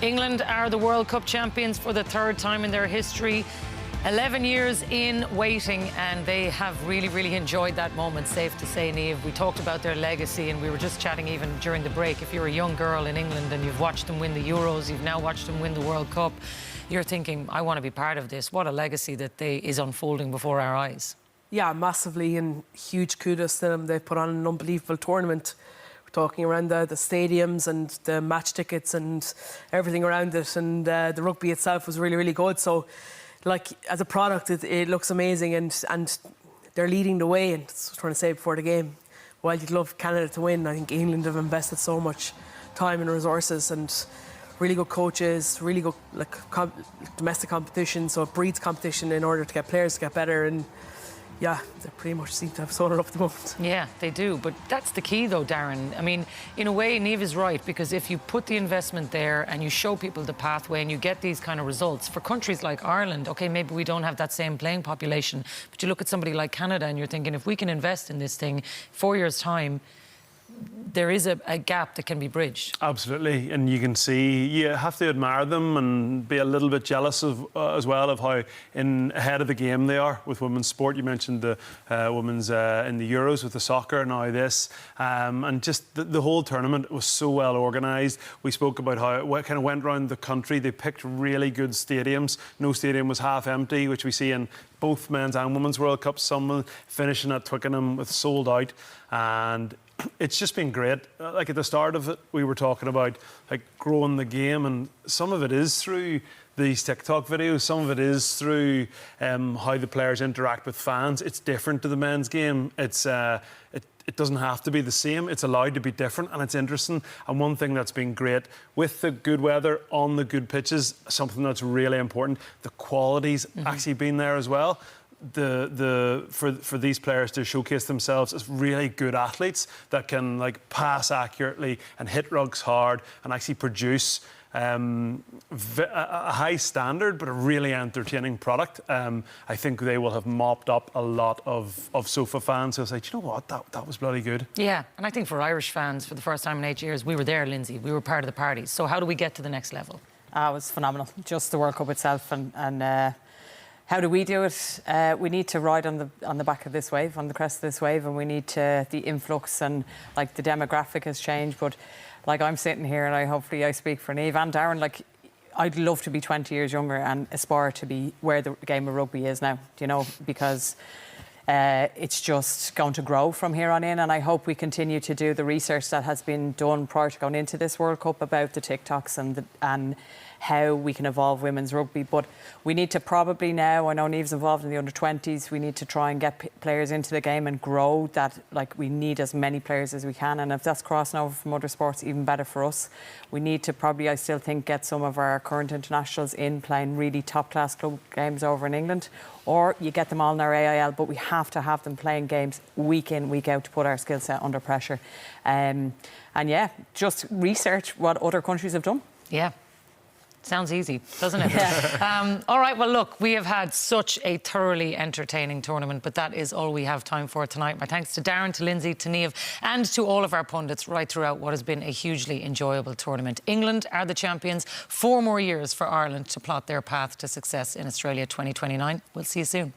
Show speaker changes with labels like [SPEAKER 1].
[SPEAKER 1] England are the World Cup champions for the third time in their history. 11 years in waiting, and they have really enjoyed that moment, safe to say, Niamh. We talked about their legacy, and we were just chatting even during the break. If you're a young girl in England and you've watched them win the Euros, you've now watched them win the World Cup, you're thinking, I want to be part of this. What a legacy that is unfolding before our eyes.
[SPEAKER 2] Yeah, massively, and huge kudos to them. They've put on an unbelievable tournament. We're talking around the stadiums and the match tickets and everything around it, and the rugby itself was really good. So, like, as a product, it looks amazing, and they're leading the way. And that's what I was trying to say before the game. While you'd love Canada to win, I think England have invested so much time and resources, and really good coaches, really good domestic competition. So it breeds competition in order to get players to get better. And yeah, they pretty much seem to have sorted up at the moment.
[SPEAKER 1] Yeah, they do. But that's the key, though, Darren. I mean, in a way, Niamh is right, because if you put the investment there and you show people the pathway and you get these kind of results, for countries like Ireland, OK, maybe we don't have that same playing population, but you look at somebody like Canada and you're thinking, if we can invest in this thing, 4 years' time, there is a gap that can be bridged. Absolutely, and you can see, you have to admire them and be a little bit jealous of as well of how ahead of the game they are with women's sport. You mentioned the women's in the Euros with the soccer, now this, and just the whole tournament was so well organised. We spoke about how it kind of went around the country. They picked really good stadiums. No stadium was half empty, which we see in both men's and women's World Cups. Some finishing at Twickenham with sold out, and it's just been great. Like at the start of it, we were talking about like growing the game, and some of it is through these TikTok videos, some of it is through how the players interact with fans. It's different to the men's game. It doesn't have to be the same. It's allowed to be different, and it's interesting. And one thing that's been great with the good weather on the good pitches, something that's really important, the quality's actually been there as well. For these players to showcase themselves as really good athletes that can like pass accurately and hit rugs hard and actually produce a high standard but a really entertaining product. I think they will have mopped up a lot of sofa fans who'll say, do you know what, that was bloody good. Yeah, and I think for Irish fans, for the first time in 8 years, we were there, Lindsay. We were part of the party. So how do we get to the next level?
[SPEAKER 3] It was phenomenal. Just the World Cup itself, and how do we do it? We need to ride on the back of this wave, on the crest of this wave, and we need to, the influx and like the demographic has changed. But like I'm sitting here, and hopefully I speak for Niamh and Darren, like I'd love to be 20 years younger and aspire to be where the game of rugby is now, you know, because it's just going to grow from here on in, and I hope we continue to do the research that has been done prior to going into this World Cup about the TikToks and how we can evolve women's rugby. But we need to probably now, I know Niamh's involved in the under-20s, we need to try and get players into the game and grow that. Like, we need as many players as we can, and if that's crossing over from other sports, even better for us. We need to probably, I still think, get some of our current internationals in playing really top-class club games over in England, or you get them all in our AIL, but we have to have them playing games week in, week out to put our skill set under pressure. And yeah, just research what other countries have done. Yeah. Sounds easy, doesn't it? Yeah. All right, well, look, we have had such a thoroughly entertaining tournament, but that is all we have time for tonight. My thanks to Darren, to Lindsay, to Niamh, and to all of our pundits right throughout what has been a hugely enjoyable tournament. England are the champions. 4 more years for Ireland to plot their path to success in Australia 2029. We'll see you soon.